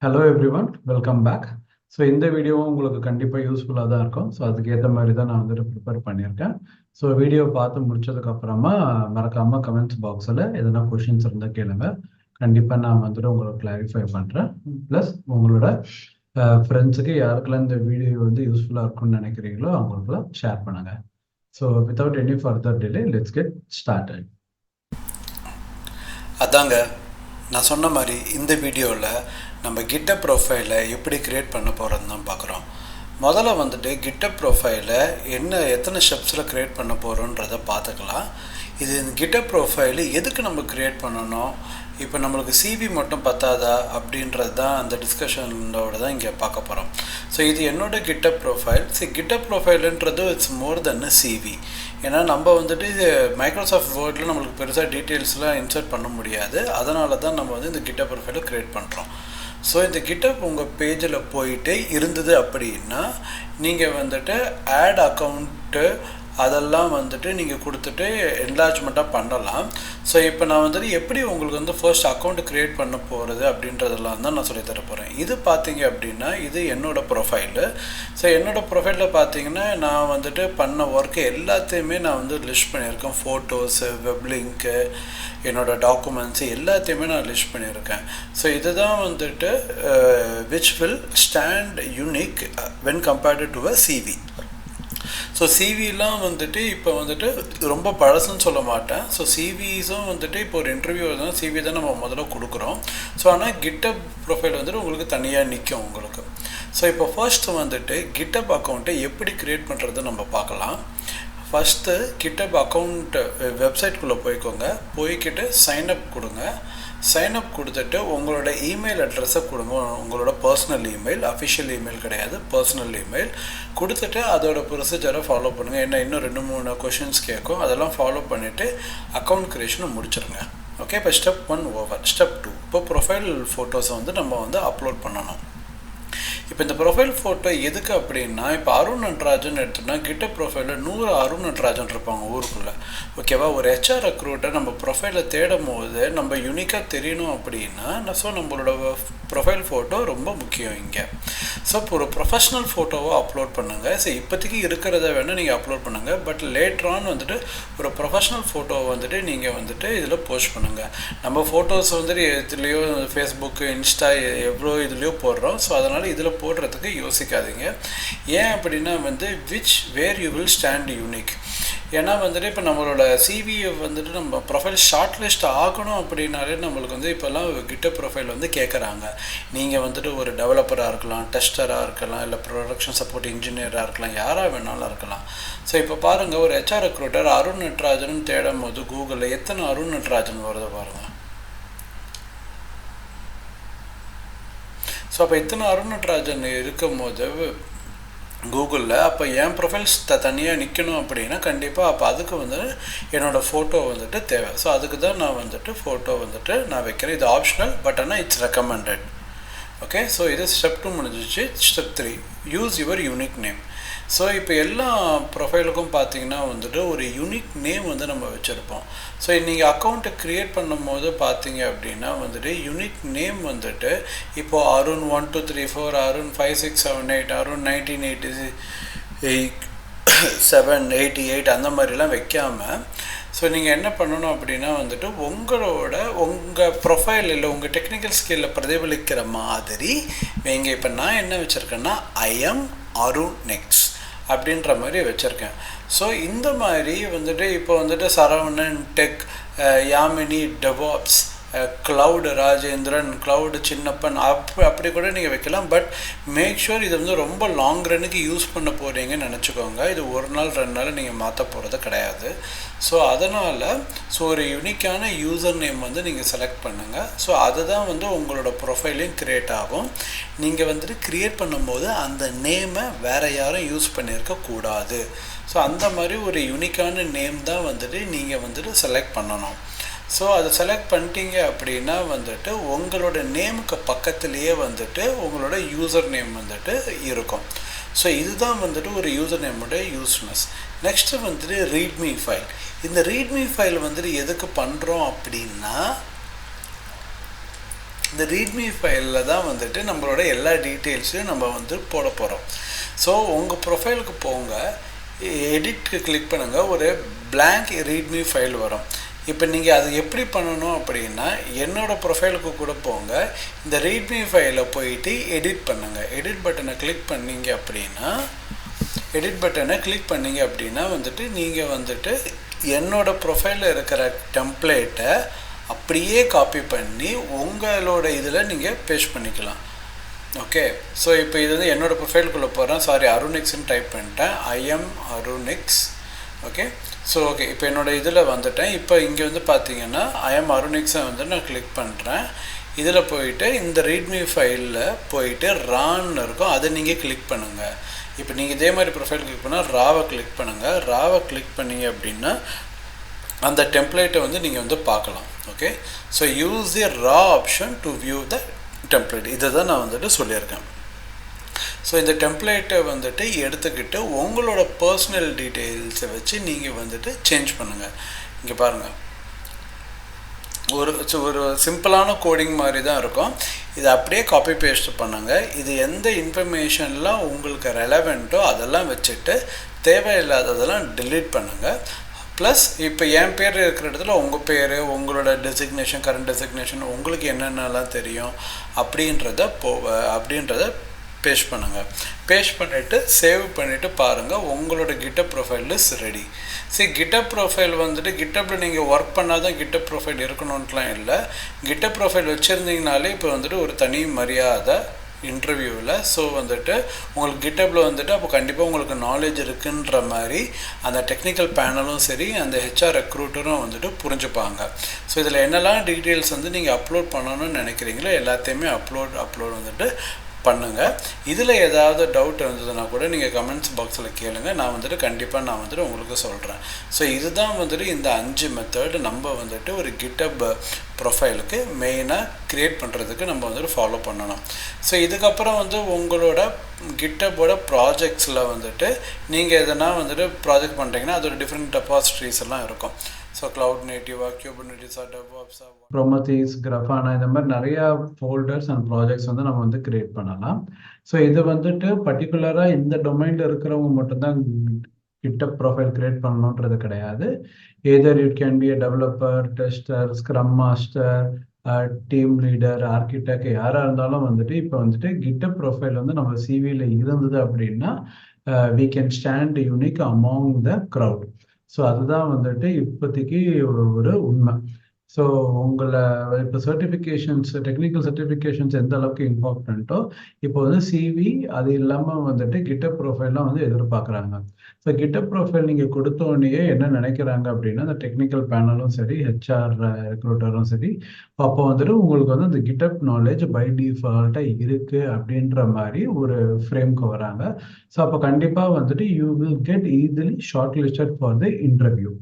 Hello everyone, welcome back. So இந்த வீடியோவும் உங்களுக்கு கண்டிப்பாக யூஸ்ஃபுல்லாக தான் இருக்கும். ஸோ அதுக்கேற்ற மாதிரி தான் நான் வந்துட்டு ப்ரிப்பேர் பண்ணியிருக்கேன். ஸோ வீடியோ பார்த்து முடிச்சதுக்கப்புறமா மறக்காமல் கமெண்ட்ஸ் பாக்ஸில் எதனா கொஷின்ஸ் இருந்தால் கேளுங்க. கண்டிப்பாக நான் வந்துட்டு உங்களுக்கு கிளாரிஃபை பண்ணுறேன். ப்ளஸ் உங்களோட ஃப்ரெண்ட்ஸுக்கு யாருக்கெல்லாம் இந்த வீடியோ வந்து யூஸ்ஃபுல்லாக இருக்கும்னு நினைக்கிறீங்களோ அவங்களுக்குலாம் ஷேர் பண்ணுங்கள். So without any further delay let's get started. அதாங்க நான் சொன்ன மாதிரி இந்த வீடியோவில் நம்ம கிட்டப் ப்ரொஃபைலை எப்படி க்ரியேட் பண்ண போகிறோன்னு தான் பார்க்குறோம். முதல்ல வந்துட்டு கிட்டப் ப்ரொஃபைலை எத்தனை ஸ்டெப்ஸில் க்ரியேட் பண்ண போகிறோன்றதை பார்த்துக்கலாம். இது கிட்டப் ப்ரொஃபைலு எதுக்கு நம்ம க்ரியேட் பண்ணணும், இப்போ நம்மளுக்கு சிவி மட்டும் பத்தாதா அப்படின்றது தான் அந்த டிஸ்கஷனோட தான் இங்கே பார்க்க போகிறோம். ஸோ இது என்னோடய கிட்டப் ப்ரொஃபைல். கிட்டப் ப்ரொஃபைலுன்றது it's more then a CV. ஏன்னா நம்ம வந்துட்டு மைக்ரோசாஃப்ட் வேர்டில் நம்மளுக்கு பெருசாக டீட்டெயில்ஸ்லாம் இன்சர்ட் பண்ண முடியாது. அதனால தான் நம்ம வந்து இந்த கிட்டப் ப்ரொஃபைலை க்ரியேட் பண்ணுறோம். ஸோ இந்த கிட்டப் உங்கள் பேஜில் போயிட்டு இருந்தது அப்படின்னா நீங்கள் வந்துட்டு ஆட் அக்கௌண்ட்டு அதெல்லாம் வந்துட்டு நீங்கள் கொடுத்துட்டு என்லார்ஜ்மெண்ட்டாக பண்ணலாம். ஸோ இப்போ நான் வந்துட்டு எப்படி உங்களுக்கு வந்து ஃபர்ஸ்ட் அக்கௌண்ட் க்ரியேட் பண்ண போகிறது அப்படின்றதெல்லாம் தான் நான் சொல்லித்தர போகிறேன். இது பார்த்தீங்க அப்படின்னா இது என்னோடய ப்ரொஃபைலு. ஸோ என்னோடய ப்ரொஃபைலில் பார்த்தீங்கன்னா நான் வந்துட்டு பண்ண ஒர்க்கு எல்லாத்தையுமே நான் வந்து லிஸ்ட் பண்ணியிருக்கேன். ஃபோட்டோஸு, வெப் லிங்க்கு, என்னோடய டாக்குமெண்ட்ஸு எல்லாத்தையுமே நான் லிஸ்ட் பண்ணியிருக்கேன். ஸோ இதுதான் வந்துட்டு which will stand unique when compared to a CV. So சிவிலாம் வந்துட்டு இப்போ வந்துட்டு ரொம்ப பழசுன்னு சொல்ல மாட்டேன். ஸோ சிவிஸும் வந்துட்டு இப்போ ஒரு இன்டர்வியூ தான் சிவி தான் நம்ம முதல்ல கொடுக்குறோம். ஸோ ஆனால் கிட்டப் ப்ரொஃபைல் வந்துட்டு உங்களுக்கு தனியாக நிற்கும் உங்களுக்கு. ஸோ இப்போ ஃபர்ஸ்ட் வந்துட்டு கிட்டப் அக்கௌண்ட்டை எப்படி க்ரியேட் பண்ணுறது நம்ம பார்க்கலாம். ஃபஸ்ட்டு கிட்டப் அக்கௌண்ட்டு வெப்சைட்குள்ளே போய்க்கிட்டு சைன்அப் கொடுங்க. சைன்அப் கொடுத்துட்டு உங்களோட இமெயில் அட்ரஸை கொடுங்க. உங்களோட பர்சனல் இமெயில், அஃபிஷியல் இமெயில் கிடையாது, பர்சனல் இமெயில் கொடுத்துட்டு அதோட ப்ரொசீஜரை ஃபாலோ பண்ணுங்கள். என்ன இன்னும் 2-3 கொஷின்ஸ் கேட்கும், அதெல்லாம் ஃபாலோ பண்ணிவிட்டு அக்கௌண்ட் க்ரியேஷனை முடிச்சிருங்க. ஓகே, இப்போ ஸ்டெப் 1 ஓவர். ஸ்டெப் 2, இப்போ ப்ரொஃபைல் ஃபோட்டோஸை வந்து நம்ம வந்து அப்லோட் பண்ணணும். இப்போ இந்த ப்ரொஃபைல் ஃபோட்டோ எதுக்கு அப்படின்னா, இப்போ அருண் நட்ராஜன் எடுத்தோம்னா கிட்டப் ப்ரொஃபைலில் 100 அருண் நட்ராஜன் இருப்பாங்க ஊருக்குள்ளே. ஓகேவா, ஒரு ஹெச்ஆர் ரெக்ரூட்டர் நம்ம ப்ரொஃபைலை தேடும் போது நம்ம யூனிக்காக தெரியணும் அப்படின்னா ஸோ நம்மளோட ப்ரொஃபைல் ஃபோட்டோ ரொம்ப முக்கியம் இங்கே. ஸோ இப்போ ஒரு ப்ரொஃபஷ்னல் ஃபோட்டோவை அப்லோட் பண்ணுங்கள். ஸோ இப்போதைக்கு இருக்கிறத வேணால் நீங்கள் அப்லோட் பண்ணுங்கள். பட் லேட்டரான் வந்துட்டு ஒரு ப்ரொஃபஷ்னல் ஃபோட்டோவை வந்துட்டு நீங்கள் வந்துட்டு இதில் போஸ்ட் பண்ணுங்கள். நம்ம ஃபோட்டோஸ் வந்துட்டு எதுலேயோ ஃபேஸ்புக்கு, இன்ஸ்டா எவ்வளோ இதுலேயோ போடுறோம். ஸோ அதனால் இதில் போடுறதுக்கு யோசிக்காதீங்க. ஏன் அப்படின்னா வந்து where you will stand unique. ஏன்னா வந்துட்டு இப்போ நம்மளோட சிவியை வந்துட்டு நம்ம ப்ரொஃபைல் ஷார்ட் லிஸ்ட் ஆகணும் அப்படின்னாலே நம்மளுக்கு வந்து இப்போல்லாம் கிட்டப் ப்ரொஃபைல் வந்து கேட்குறாங்க. நீங்கள் வந்துட்டு ஒரு டெவலப்பராக இருக்கலாம், டெஸ்டராக இருக்கலாம், இல்லை ப்ரொடக்ஷன் சப்போர்ட் இன்ஜினியராக இருக்கலாம், யாராக வேணாலும் இருக்கலாம். ஸோ இப்போ பாருங்கள், ஒரு ஹெச்ஆர் ரெக்ரூட்டர் அருண் நட்ராஜன் தேடும் போது கூகுளில் எத்தனை அருண் நட்ராஜன் வருது பாருங்கள். ஸோ அப்போ இத்தனை அருண் நட்ராஜன் இருக்கும் போது கூகுளில் அப்போ என் ப்ரொஃபைல்ஸ் தனியாக நிற்கணும் அப்படின்னா கண்டிப்பாக அப்போ அதுக்கு வந்து என்னோடய ஃபோட்டோ வந்துட்டு தேவை. ஸோ அதுக்கு தான் நான் வந்துட்டு ஃபோட்டோ வந்துட்டு நான் வைக்கிறேன். இது ஆப்ஷனல், பட் ஆனால் இட்ஸ் ரெக்கமெண்டட். ஓகே, ஸோ இது ஸ்டெப் 2 முடிஞ்சிச்சு. Step 3, use your unique name. So இப்போ எல்லா ப்ரொஃபைலுக்கும் பார்த்தீங்கன்னா வந்துட்டு ஒரு யூனிக் நேம் வந்து நம்ம வச்சுருப்போம். ஸோ நீங்கள் அக்கௌண்ட்டை க்ரியேட் பண்ணும் போது பார்த்தீங்க அப்படின்னா வந்துட்டு யூனிக் நேம் வந்துட்டு இப்போது அருண் 1234, அருண் 5678, அருண் 1987 அந்த மாதிரிலாம் வைக்காமல் ஸோ நீங்கள் என்ன பண்ணணும் அப்படின்னா வந்துட்டு உங்கள் ப்ரொஃபைல் இல்லை உங்கள் டெக்னிக்கல் ஸ்கில்லை பிரதிபலிக்கிற மாதிரி நீங்கள் இப்போ நான் என்ன வச்சுருக்கேன்னா ஐஎம் அருண் நெக்ஸ்ட் அப்படின்ற மாதிரி வச்சுருக்கேன். ஸோ இந்த மாதிரி வந்துட்டு இப்போ வந்துட்டு Saravanan tech, Yamini DevOps, cloud Rajendran, cloud Chinnappan அப்படி கூட நீங்கள் வைக்கலாம். பட் மேக் ஷூர் இது வந்து ரொம்ப லாங் ரன்னுக்கு யூஸ் பண்ண போகிறீங்கன்னு நினச்சிக்கோங்க. இது 1 நாள் 2 நாள் நீங்கள் மாற்ற போகிறது கிடையாது. ஸோ அதனால் ஒரு யூனிக்கான யூசர் நேம் வந்து நீங்கள் செலக்ட் பண்ணுங்கள். ஸோ அதுதான் வந்து உங்களோட ப்ரொஃபைலையும் க்ரியேட் ஆகும். நீங்கள் வந்துட்டு க்ரியேட் பண்ணும்போது அந்த நேமை வேறு யாரும் யூஸ் பண்ணியிருக்கக்கூடாது. ஸோ அந்த மாதிரி ஒரு யூனிக்கான நேம் தான் வந்துட்டு நீங்கள் வந்துட்டு செலக்ட் பண்ணணும். ஸோ அதை செலக்ட் பண்ணிட்டீங்க அப்படின்னா வந்துட்டு உங்களோட நேமுக்கு பக்கத்துலேயே வந்துட்டு உங்களோட யூசர் நேம் வந்துட்டு இருக்கும். ஸோ இதுதான் வந்துட்டு ஒரு யூசர் நேமோட யூஸ்னஸ். நெக்ஸ்ட்டு வந்துட்டு ரீட்மி ஃபைல். இந்த ரீட்மி ஃபைல் வந்துட்டு எதுக்கு பண்ணுறோம் அப்படின்னா இந்த ரீட்மி ஃபைலில் தான் வந்துட்டு நம்மளோட எல்லா டீட்டெயில்ஸையும் நம்ம வந்து போட போகிறோம். ஸோ உங்கள் ப்ரொஃபைலுக்கு போங்க, எடிட்க்கு கிளிக் பண்ணுங்கள், ஒரு blank ரீட்மி ஃபைல் வரும். இப்போ நீங்கள் அது எப்படி பண்ணணும் அப்படின்னா, என்னோடய ப்ரொஃபைலுக்கு கூட போங்க, இந்த ரீட்மி ஃபைலை போயிட்டு எடிட் பண்ணுங்கள். எடிட் பட்டனை கிளிக் பண்ணிங்க அப்படின்னா வந்துட்டு நீங்கள் வந்துட்டு என்னோடய ப்ரொஃபைலில் இருக்கிற டெம்ப்ளேட்டை அப்படியே காப்பி பண்ணி உங்களோட இதில் நீங்கள் பேஸ்ட் பண்ணிக்கலாம். ஓகே, ஸோ இப்போ இது வந்து என்னோடய ப்ரொஃபைலுக்குள்ளே போகிறேன். சாரி, அருணிக்ஸ்ன்னு டைப் பண்ணிட்டேன். ஐஎம் அருணிக்ஸ். ஓகே, ஸோ ஓகே, இப்போ என்னோடய இதில் வந்துட்டேன். இப்போ இங்கே வந்து பார்த்தீங்கன்னா ஐஎம் அருணிக்ஸை வந்து நான் கிளிக் பண்ணுறேன். இதில் போயிட்டு இந்த ரீட்மி ஃபைலில் போயிட்டு ரான்னு இருக்கும், அதை நீங்கள் கிளிக் பண்ணுங்கள். இப்போ நீங்கள் இதே மாதிரி ப்ரொஃபைல் கிளிக் பண்ணால் ராவை கிளிக் பண்ணுங்கள். ராவை கிளிக் பண்ணிங்க அப்படின்னா அந்த டெம்ப்ளேட்டை வந்து நீங்கள் வந்து பார்க்கலாம். Okay, so use the raw option to view the template. இதை தான் நான் வந்துட்டு சொல்லியிருக்கேன். ஸோ இந்த டெம்ப்ளேட்டை வந்துட்டு எடுத்துக்கிட்டு உங்களோட பர்சனல் டீட்டெயில்ஸை வச்சு நீங்கள் வந்துட்டு சேஞ்ச் பண்ணுங்கள். இங்கே பாருங்கள், ஒரு சிம்பிளான கோடிங் மாதிரி தான் இருக்கும். இதை அப்படியே காப்பி பேஸ்ட் பண்ணுங்கள். இது எந்த இன்ஃபர்மேஷன்லாம் உங்களுக்கு ரெலவெண்ட்டோ அதெல்லாம் வச்சுட்டு தேவையில்லாததெல்லாம் டெலீட் பண்ணுங்கள். ப்ளஸ் இப்போ என் பேர் இருக்கிற இடத்துல உங்கள் பேர், உங்களோட டெசிக்னேஷன், கரண்ட் டெசிக்னேஷன், உங்களுக்கு என்னென்னலாம் தெரியும் அப்படின்றத பேஸ்ட் பண்ணுங்கள். பேஸ்ட் பண்ணிவிட்டு சேவ் பண்ணிவிட்டு பாருங்கள், உங்களோட கிட்டப் ப்ரொஃபைல் இஸ் ரெடி. சரி, கிட்டப் ப்ரொஃபைல் வந்துட்டு கிட்டப்பில் நீங்கள் ஒர்க் பண்ணால் தான் கிட்டப் ப்ரொஃபைல் இருக்கணுன்ட்டுலாம் இல்லை. கிட்டப் ப்ரொஃபைல் வச்சுருந்தீங்கனாலே இப்போ வந்துட்டு ஒரு தனி மரியாதை இன்டர்வியூவில். ஸோ வந்துட்டு உங்களுக்கு கிட்டப்பில் வந்துட்டு அப்போ கண்டிப்பாக உங்களுக்கு நாலேஜ் இருக்குன்ற மாதிரி அந்த டெக்னிக்கல் பேனலும் சரி, அந்த ஹெச்ஆர் ரெக்ரூட்டரும் வந்துட்டு புரிஞ்சுப்பாங்க. ஸோ இதில் என்னெல்லாம் டீட்டெயில்ஸ் வந்து நீங்கள் அப்லோட் பண்ணணும்னு நினைக்கிறீங்களோ எல்லாத்தையுமே அப்லோட் வந்துட்டு பண்ணுங்கள். இதில் ஏதாவது டவுட் இருந்ததுன்னா கூட நீங்கள் கமெண்ட்ஸ் பாக்ஸில் கேளுங்க, நான் வந்துட்டு உங்களுக்கு சொல்கிறேன். ஸோ இதுதான் வந்துட்டு இந்த 5 மெத்தட் நம்ம வந்துட்டு ஒரு கிட்டப் ப்ரொஃபைலுக்கு மெயினாக க்ரியேட் பண்ணுறதுக்கு நம்ம வந்துட்டு ஃபாலோ பண்ணணும். ஸோ இதுக்கப்புறம் வந்து உங்களோட கிட்டப்போட ப்ராஜெக்ட்ஸில் வந்துட்டு நீங்கள் எதனா வந்துட்டு ப்ராஜெக்ட் பண்ணுறீங்கன்னா அதோட டிஃப்ரெண்ட் டெபாசிட்ரிஸ் எல்லாம் இருக்கும். ஸோ க்ளவுட் நேட்டிவாக, குபர்நெட்டிஸா, டெவாப்ஸா, ப்ரொமதீஸ், கிராஃபானா, இந்த மாதிரி நிறையா ஃபோல்டர்ஸ் அண்ட் ப்ராஜெக்ட்ஸ் வந்து நம்ம வந்து கிரியேட் பண்ணலாம். ஸோ இது வந்துட்டு பர்டிகுலராக இந்த டொமைனில் இருக்கிறவங்க மட்டும்தான் கிட்டப் ப்ரொஃபைல் கிரியேட் பண்ணணுன்றது கிடையாது. எதர் it can be a developer, tester, scrum master, team leader, architect, யாராக இருந்தாலும் வந்துட்டு இப்போ வந்துட்டு கிட்டப் ப்ரொஃபைல் வந்து நம்ம சிவியில் இருந்தது அப்படின்னா we can stand unique among the crowd. So அதுதான் வந்துட்டு இப்போதைக்கு ஒரு உண்மை. ஸோ உங்களை இப்போ சர்டிஃபிகேஷன்ஸ், டெக்னிக்கல் சர்டிஃபிகேஷன்ஸ் எந்த அளவுக்கு இம்பார்ட்டண்ட்டோ இப்போ வந்து சிவி அது இல்லாமல் வந்துட்டு கிட்டப் ப்ரொஃபைல்லாம் வந்து எதிர்பார்க்குறாங்க. ஸோ கிட்டப் ப்ரொஃபைல் நீங்கள் கொடுத்தோடனே என்ன நினைக்கிறாங்க அப்படின்னா, அந்த டெக்னிக்கல் பேனலும் சரி, ஹெச்ஆர் ரெக்ரூட்டரும் சரி, அப்போ வந்துட்டு உங்களுக்கு வந்து அந்த கிட்டப் நாலேஜ் பை டிஃபால்ட்டாக இருக்குது அப்படின்ற மாதிரி ஒரு ஃப்ரேம்க்கு வராங்க. ஸோ அப்போ கண்டிப்பாக வந்துட்டு you will get easily short listed for the interview.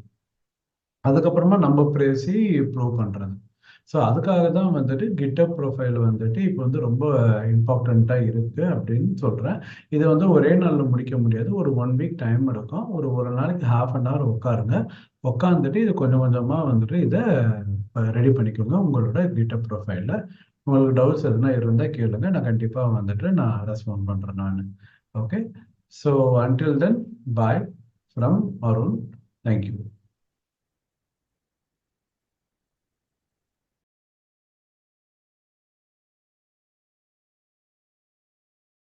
அதுக்கப்புறமா நம்ம பேசி ப்ரூவ் பண்ணுறது. ஸோ அதுக்காக தான் வந்துட்டு கிட்டப் ப்ரொஃபைல் வந்துட்டு இப்போ வந்து ரொம்ப இம்பார்ட்டண்ட்டாக இருக்குது அப்படின்னு சொல்கிறேன். இதை வந்து ஒரே நாளில் முடிக்க முடியாது, ஒரு 1 வீக் டைம் எடுக்கும். ஒரு நாளைக்கு ½ அன் ஹவர் உட்காந்துட்டு இது கொஞ்சம் கொஞ்சமாக வந்துட்டு இதை ரெடி பண்ணிக்கோங்க உங்களோட கிட்டப் ப்ரொஃபைலில். உங்களுக்கு டவுட்ஸ் எதுனா இருந்தால் கேளுங்க, நான் கண்டிப்பாக வந்துட்டு நான் ரெஸ்பாண்ட் பண்ணுறேன் நான். Okay, so until then, bye from Arun. Thank you.